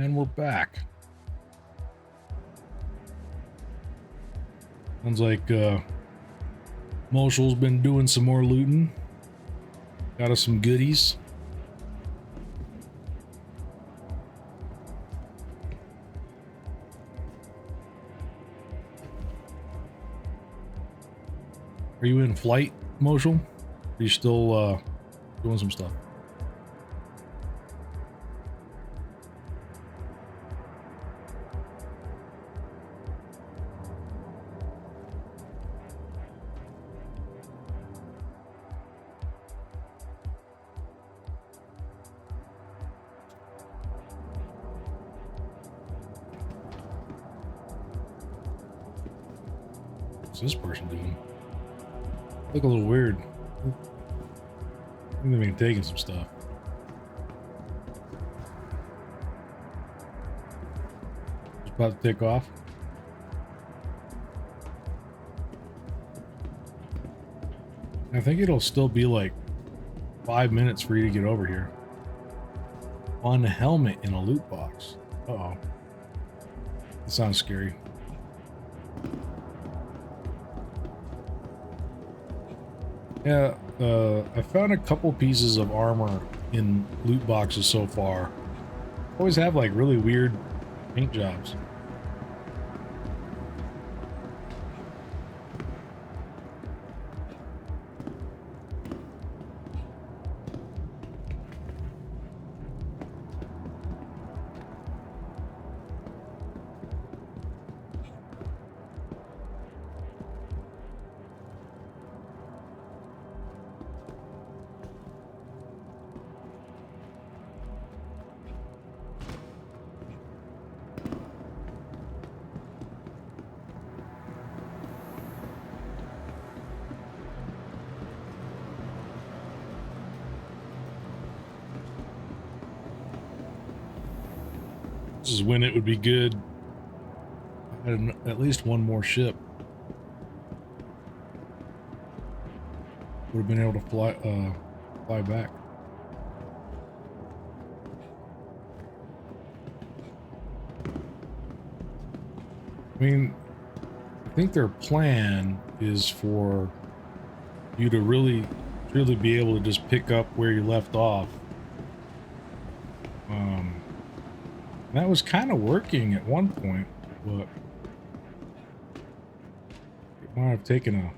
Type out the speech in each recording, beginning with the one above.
And we're back. Sounds like Moshel's been doing some more looting. Got us some goodies. Are you in flight, Moshel? Are you still doing some stuff? What's this person doing? Look a little weird. I think they've been taking some stuff. Just about to take off. I think it'll still be like 5 minutes for you to get over here. On a helmet in a loot box. Uh-oh. That sounds scary. Yeah, I found a couple pieces of armor in loot boxes so far. Always have like really weird paint jobs. This is when it would be good. I had at least one more ship. Would have been able to fly back. I mean, I think their plan is for you to really be able to just pick up where you left off. That was kind of working at one point, but it might have taken a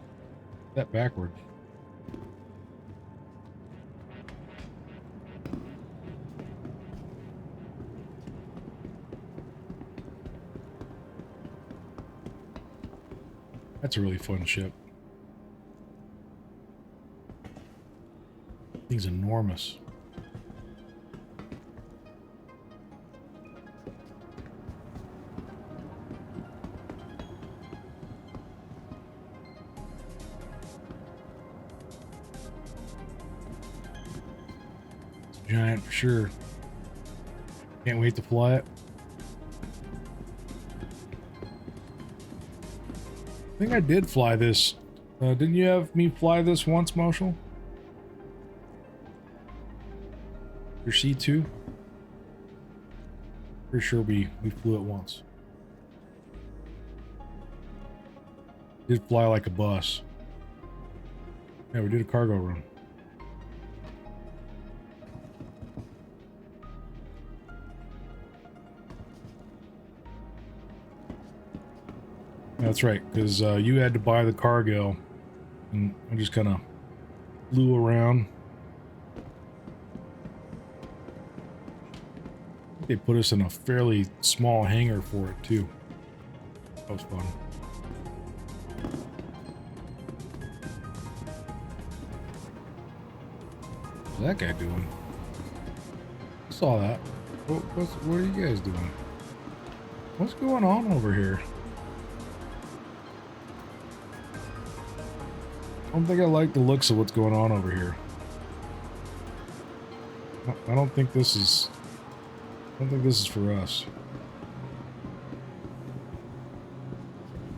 step backward. That's a really fun ship. Thing's enormous. Giant for sure. Can't wait to fly it. I think I did fly this. Didn't you have me fly this once, Marshall? Your C2? Pretty sure we flew it once. Did fly like a bus. Yeah, we did a cargo run. That's right, because you had to buy the cargo, and I just kind of flew around. I think they put us in a fairly small hangar for it, too. That was fun. What's that guy doing? I saw that. What are you guys doing? What's going on over here? I don't think I like the looks of what's going on over here. I don't think this is for us.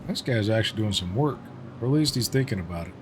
This guy's actually doing some work, or at least he's thinking about it.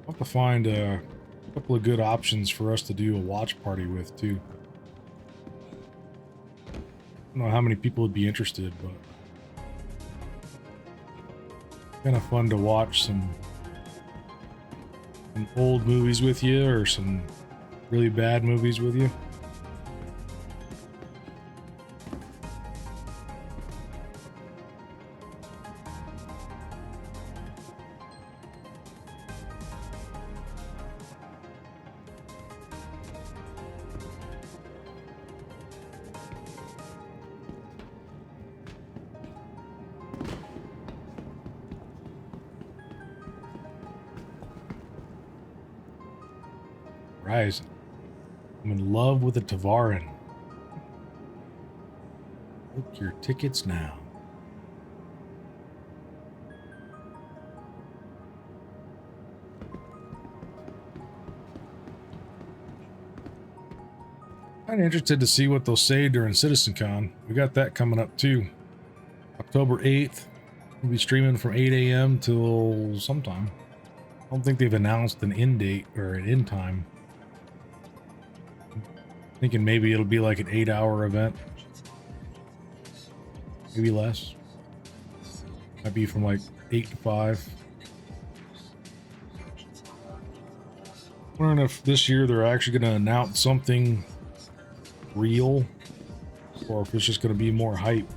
I'll have to find a couple of good options for us to do a watch party with too. I don't know how many people would be interested, but kind of fun to watch some old movies with you or some really bad movies with you. Rise. I'm in love with a Tavarin. Book your tickets now. Kind of interested to see what they'll say during CitizenCon. We got that coming up too. October 8th. We'll be streaming from 8 a.m. till sometime. I don't think they've announced an end date or an end time. Thinking maybe it'll be like an 8-hour event. Maybe less. Might be from like 8 to 5. Wondering if this year they're actually going to announce something real or if it's just going to be more hype.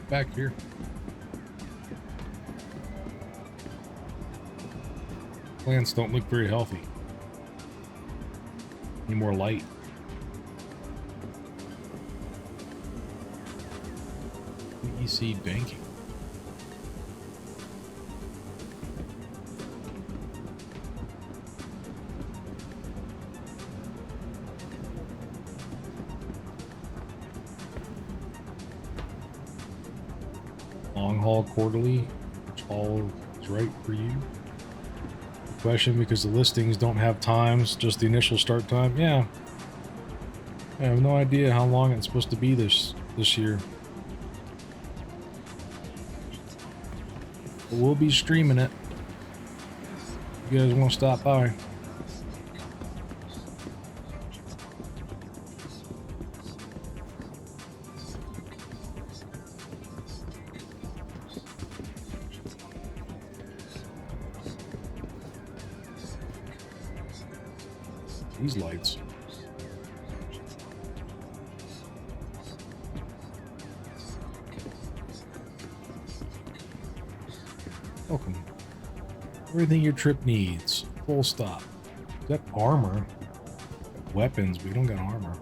Back here. Plants don't look very healthy. Need more light. EC banking. Long haul quarterly, which haul is right for you? Good question, because the listings don't have times, just the initial start time. Yeah. I have no idea how long it's supposed to be this year. But we'll be streaming it. If you guys want to stop by. These lights. Welcome. Everything your trip needs. Full stop. Got armor. Got weapons, but we don't got armor.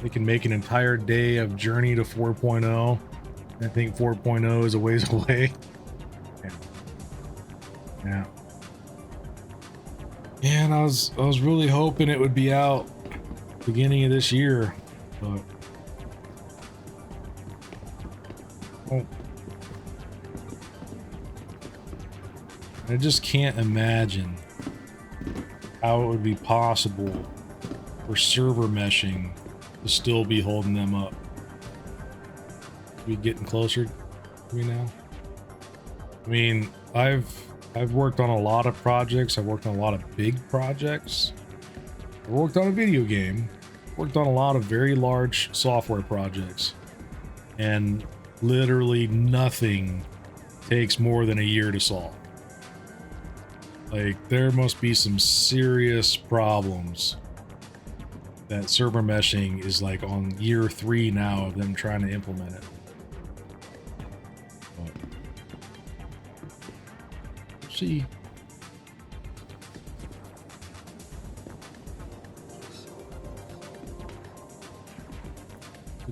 We can make an entire day of Journey to 4.0. I think 4.0 is a ways away. Yeah. Yeah, and I was really hoping it would be out beginning of this year, but I just can't imagine how it would be possible for server meshing to still be holding them up. Are we getting closer to me now? I mean, I've worked on a lot of projects. I've worked on a lot of big projects. I worked on a video game. Worked on a lot of very large software projects. And literally nothing takes more than a year to solve. Like, there must be some serious problems that server meshing is like on year 3 now of them trying to implement it. See.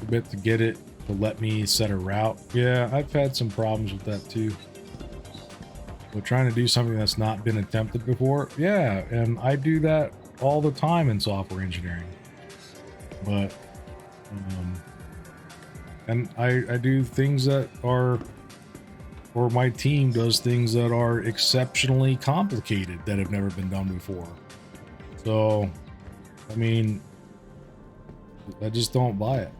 a bit to get it to let me set a route. Yeah, I've had some problems with that too. But trying to do something that's not been attempted before, yeah, and I do that all the time in software engineering. But um, and I do things that are, or my team does things that are exceptionally complicated that have never been done before. So, I mean, I just don't buy it.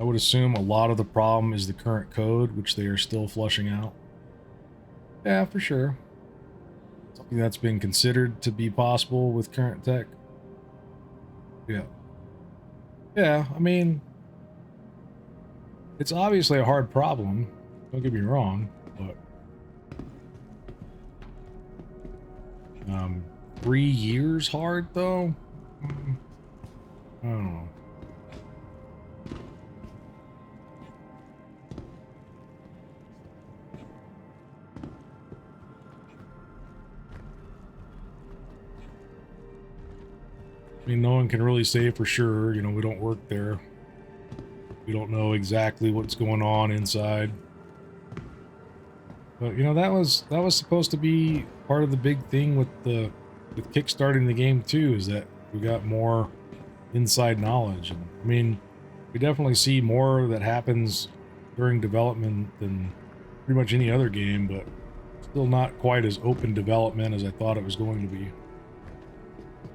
I would assume a lot of the problem is the current code, which they are still flushing out. Yeah, for sure. Something that's been considered to be possible with current tech. Yeah. Yeah, I mean, it's obviously a hard problem. Don't get me wrong, but 3 years hard though? I don't know. I mean, no one can really say for sure. You know, we don't work there. We don't know exactly what's going on inside. But you know, that was supposed to be part of the big thing with kickstarting the game too, is that we got more inside knowledge. And I mean, we definitely see more that happens during development than pretty much any other game, but still not quite as open development as I thought it was going to be.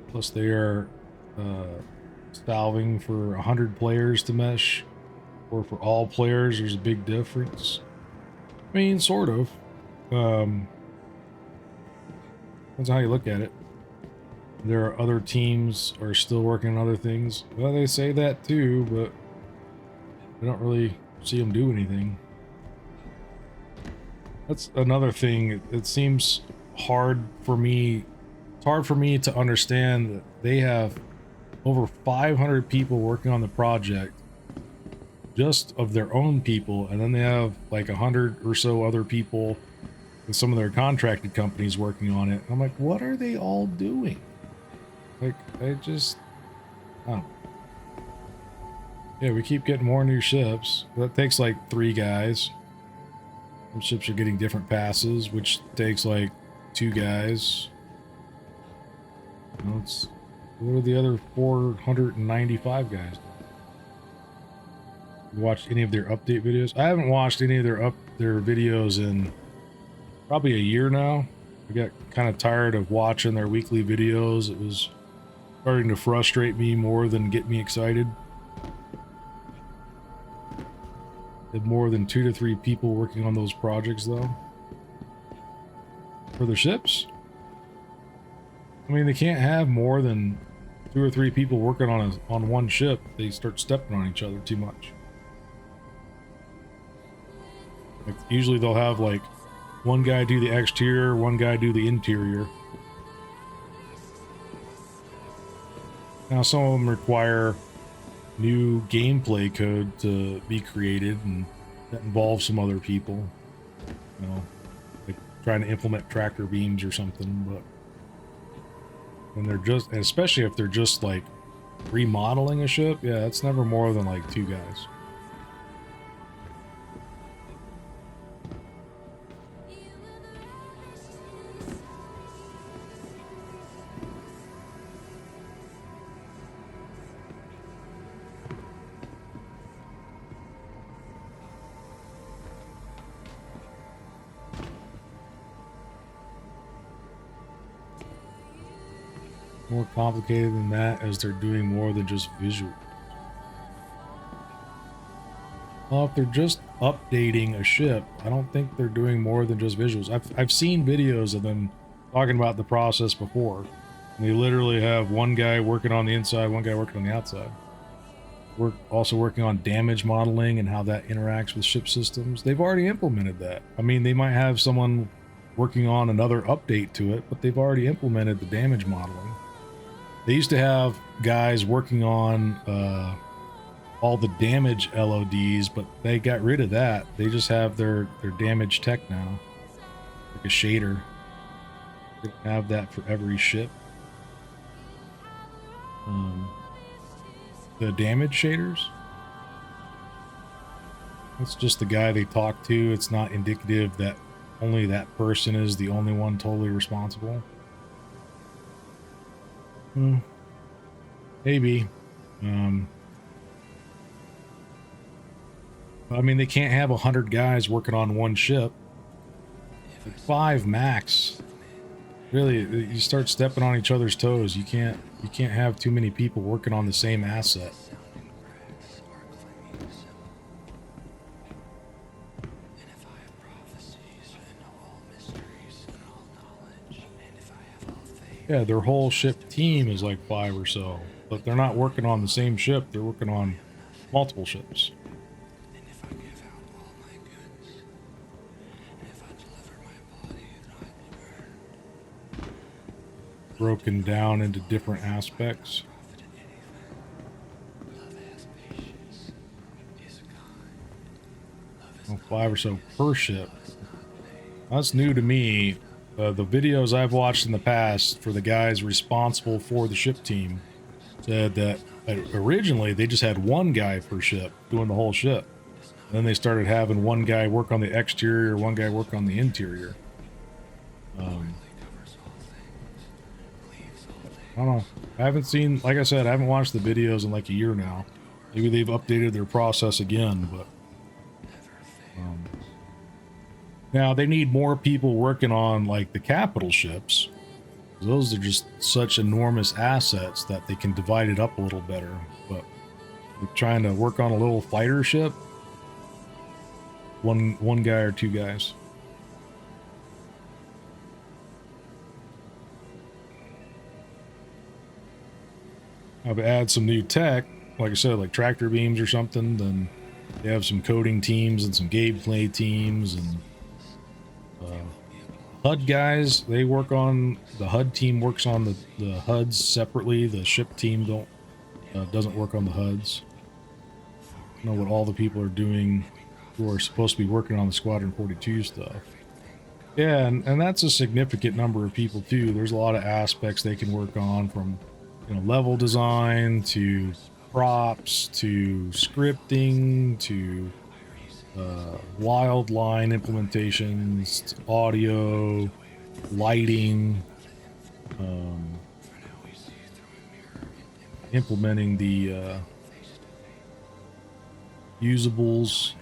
Plus, they are solving for 100 players to mesh, or for all players. There's a big difference. I mean, sort of. Depends on how you look at it. There are other teams are still working on other things. Well, they say that too, but I don't really see them do anything. That's another thing. It seems hard for me. It's hard for me to understand that they have over 500 people working on the project, just of their own people, and then they have like 100 or so other people with some of their contracted companies working on it. I'm like, what are they all doing? Like, I don't know. Yeah, we keep getting more new ships. That takes like 3 guys. Some ships are getting different passes, which takes like 2 guys. You know, what are the other 495 guys? You watched any of their update videos? I haven't watched any of their videos in probably a year now. I got kind of tired of watching their weekly videos. It was starting to frustrate me more than get me excited. They had more than 2 to 3 people working on those projects though. For the ships? I mean, they can't have more than 2 or 3 people working on one ship. They start stepping on each other too much. Like, usually they'll have like one guy do the exterior, one guy do the interior. Now, some of them require new gameplay code to be created, and that involves some other people. You know, like trying to implement tractor beams or something. But when they're just, especially if they're just like remodeling a ship, yeah, it's never more than like 2 guys. More complicated than that, as they're doing more than just visual. Well, if they're just updating a ship, I don't think they're doing more than just visuals. I've seen videos of them talking about the process before. And they literally have one guy working on the inside, one guy working on the outside. We're also working on damage modeling and how that interacts with ship systems. They've already implemented that. I mean, they might have someone working on another update to it, but they've already implemented the damage modeling. They used to have guys working on all the damage LODs, but they got rid of that. They just have their damage tech now, like a shader. They don't have that for every ship. The damage shaders. It's just the guy they talk to. It's not indicative that only that person is the only one totally responsible. Hmm, maybe. Um, I mean, they can't have 100 guys working on one ship. Like 5 max. Really, you start stepping on each other's toes. You can't have too many people working on the same asset. Yeah, their whole ship team is like 5 or so, but they're not working on the same ship. They're working on multiple ships. Broken down into different aspects. Oh, 5 or so per ship. That's new to me. The videos I've watched in the past for the guys responsible for the ship team said that originally they just had one guy per ship doing the whole ship. And then they started having one guy work on the exterior, one guy work on the interior. Um, I don't know. I haven't seen, like I said, I haven't watched the videos in like a year now. Maybe they've updated their process again, but um, now they need more people working on like the capital ships. Those are just such enormous assets that they can divide it up a little better. But like trying to work on a little fighter ship, one guy or 2 guys. I've add some new tech, like I said, like tractor beams or something. Then they have some coding teams and some gameplay teams, and HUD guys. They work on the HUD team works on the HUDs separately. The ship team doesn't work on the HUDs. I don't know what all the people are doing who are supposed to be working on the Squadron 42 stuff. Yeah, and that's a significant number of people too. There's a lot of aspects they can work on, from level design to props to scripting to wild line implementations, audio, lighting, um, implementing the usables.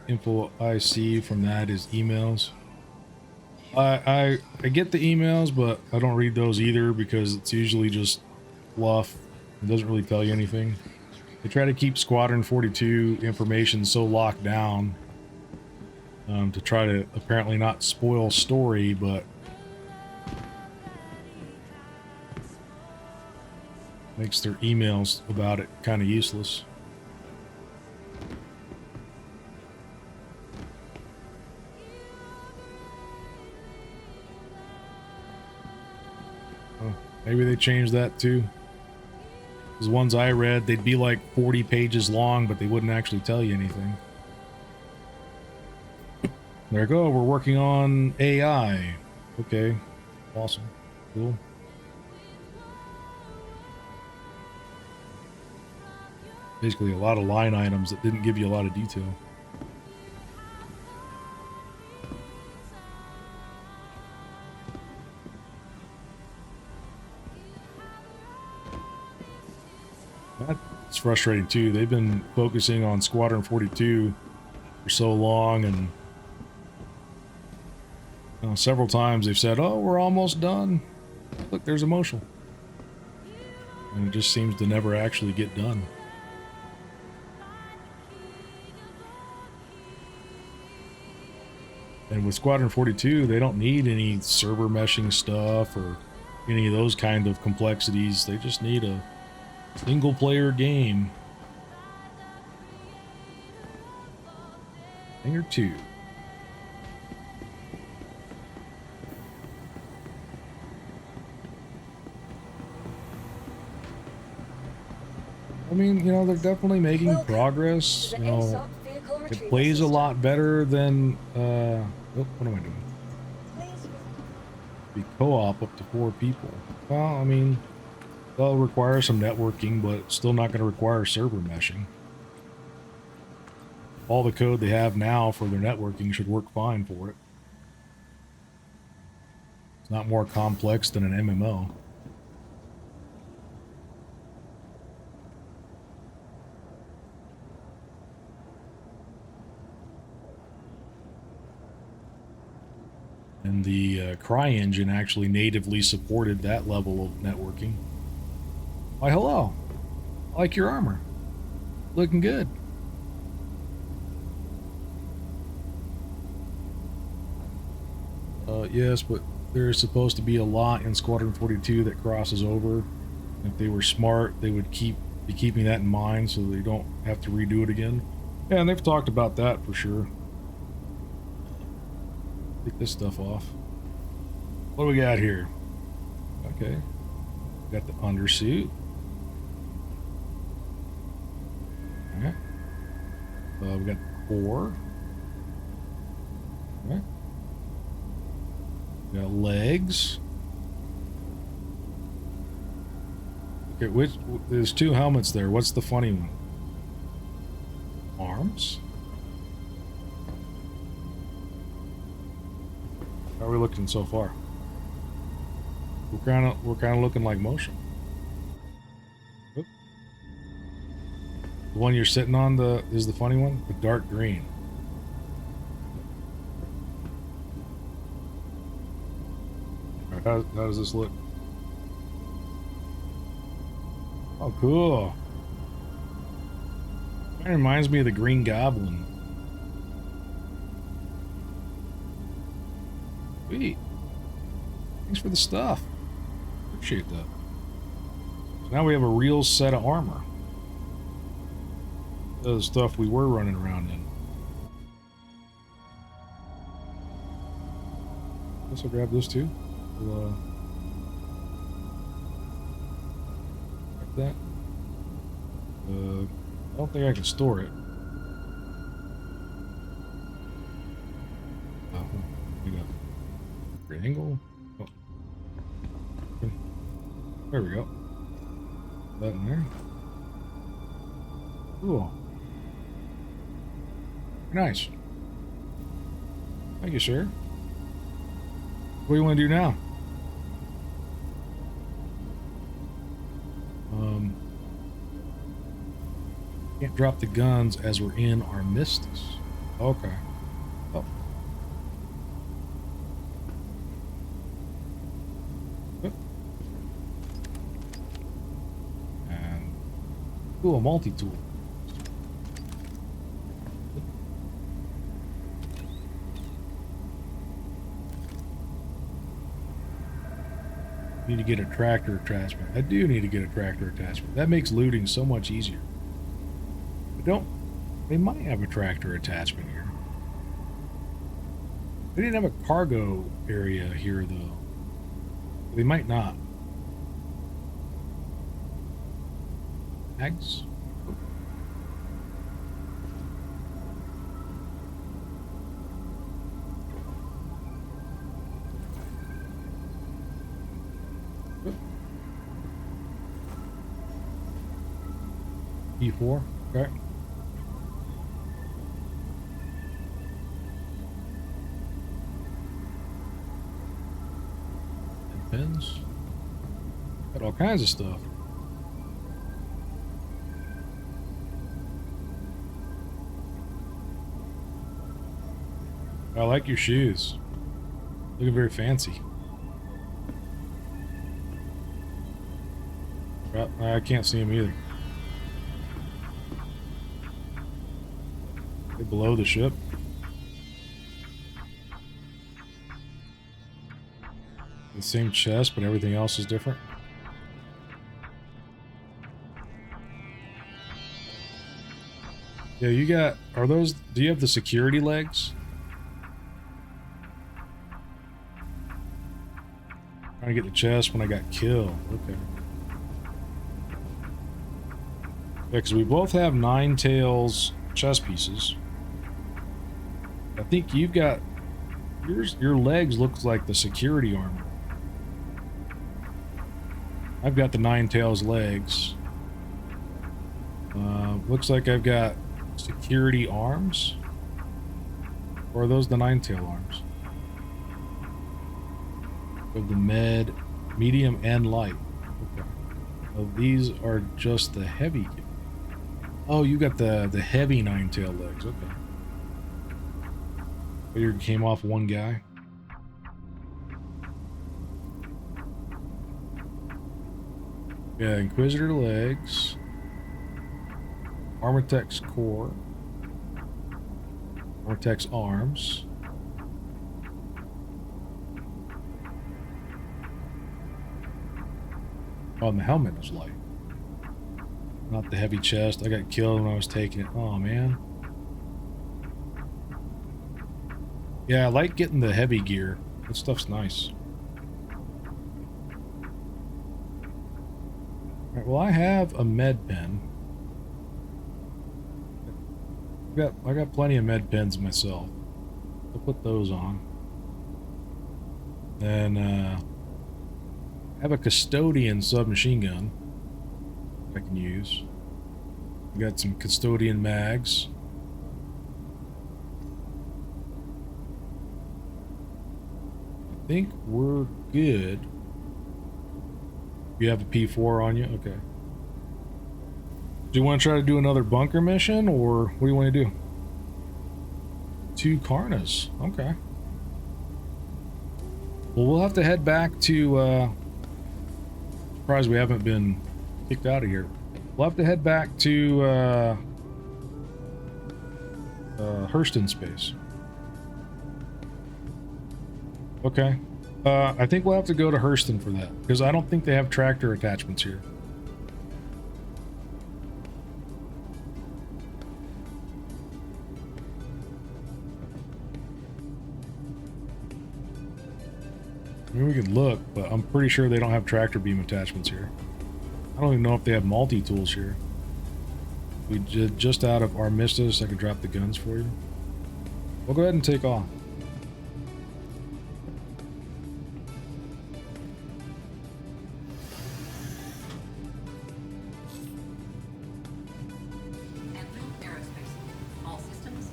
Info I see from that is emails. I get the emails, but I don't read those either because it's usually just fluff. It doesn't really tell you anything. They try to keep Squadron 42 information so locked down to try to apparently not spoil story, but makes their emails about it kind of useless. Maybe they changed that too. Because ones I read, they'd be like 40 pages long, but they wouldn't actually tell you anything. There you go, we're working on AI. Okay, awesome, cool. Basically a lot of line items that didn't give you a lot of detail. That's frustrating too. They've been focusing on Squadron 42 for so long, and several times they've said, oh, we're almost done. Look, there's emotional. And it just seems to never actually get done. And with Squadron 42, they don't need any server meshing stuff or any of those kind of complexities. They just need a single player game. Thing or two. I mean, they're definitely making progress. It plays a lot better than oh, what am I doing? Be co-op up to 4 people. Well, I mean, they'll require some networking, but it's still not going to require server meshing. all the code they have now for their networking should work fine for it. It's not more complex than an MMO. And the Cry engine actually natively supported that level of networking. Why, hello. I like your armor. Looking good. Yes, but there's supposed to be a lot in Squadron 42 that crosses over. If they were smart, they would be keeping that in mind so they don't have to redo it again. Yeah, and they've talked about that for sure. Take this stuff off. What do we got here? Okay. We got the undersuit. Alright. We got the core. Alright. We got legs. Okay, there's two helmets there. What's the funny one? Arms? How are we looking so far? We're kind of looking like motion. Oop. The one you're sitting on is the funny one, the dark green. All right, how does this look? Oh, cool. Kind of reminds me of the Green Goblin. Sweet. Thanks for the stuff. Appreciate that. So now we have a real set of armor. The stuff we were running around in. Guess I'll grab this too. Like that. I don't think I can store it. We got great angle. Oh. There we go. That in there. Cool. Nice. Thank you, sir. What do you want to do now? Can't drop the guns as we're in Armistice. Okay. Oh. And cool, multi-tool. Need to get a tractor attachment. I do need to get a tractor attachment. That makes looting so much easier. They might have a tractor attachment here. They didn't have a cargo area here though. They might not. Eggs. E4. Okay. Pins. Got all kinds of stuff. I like your shoes. Looking very fancy. I can't see them either. They're below the ship. The same chest, but everything else is different. Yeah, you got... do you have the security legs? Trying to get the chest when I got killed. Okay. Yeah, because we both have 9 tails chest pieces. I think you've got... Your legs looks like the security armor. I've got the 9 tails legs. Looks like I've got Security arms? Or are those the nine-tail arms? Of the med, medium, and light. Okay. Oh, these are just the heavy. Oh, you got the heavy nine-tail legs. Okay. You came off one guy. Yeah, Inquisitor legs. Armortech's core. Armortech's arms. Oh, and the helmet is light. Not the heavy chest. I got killed when I was taking it. Oh, man. Yeah, I like getting the heavy gear. That stuff's nice. Alright, well, I have a med pen. I got plenty of med pens myself. I'll put those on. Then, I have a custodian submachine gun I can use. We got some custodian mags. I think we're good. You have a P4 on you? Okay. Do you want to try to do another bunker mission, or what do you want to do? 2 Karnas. Okay. Well, we'll have to head back to, surprised we haven't been kicked out of here. We'll have to head back to, Hurston space. Okay. I think we'll have to go to Hurston for that, because I don't think they have tractor attachments here. I mean, we could look, but I'm pretty sure they don't have tractor beam attachments here. I don't even know if they have multi-tools here. We did just out of Armistice. I could drop the guns for you. We'll go ahead and take off.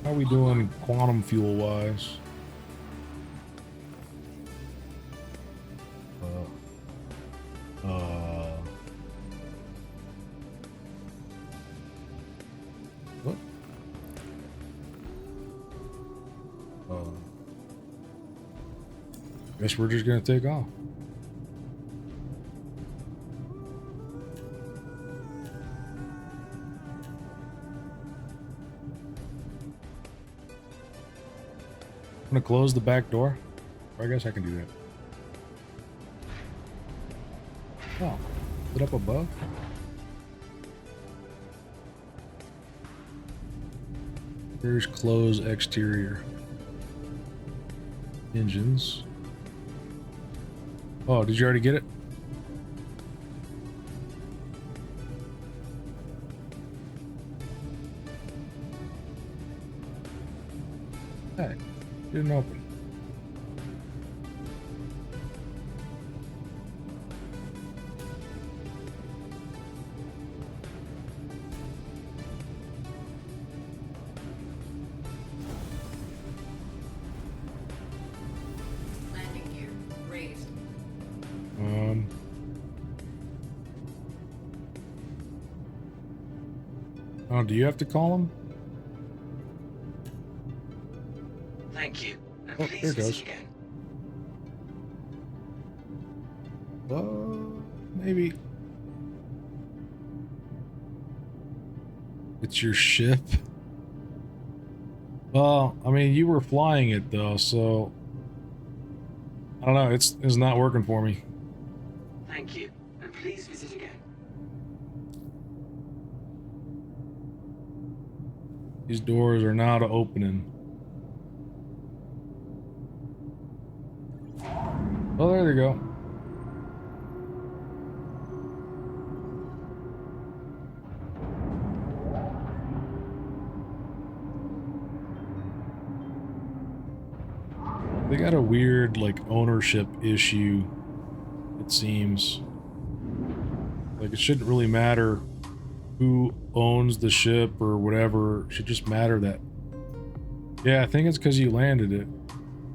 How are we doing quantum fuel wise? What? Guess we're just gonna take off. I'm gonna close the back door. I guess I can do that. Oh, is it up above? Here's close exterior. Engines. Oh, did you already get it? Hey, didn't open. Oh, do you have to call him? Thank you. And Oh, please there it goes. visit again. Maybe. It's your ship? Well, I mean, you were flying it though, so I don't know, it's not working for me. Thank you. And please visit again. These doors are not opening. Oh, there they go. They got a weird, like, ownership issue, it seems. Like, it shouldn't really matter who owns the ship or whatever. It should just matter that. Yeah, I think it's because you landed it.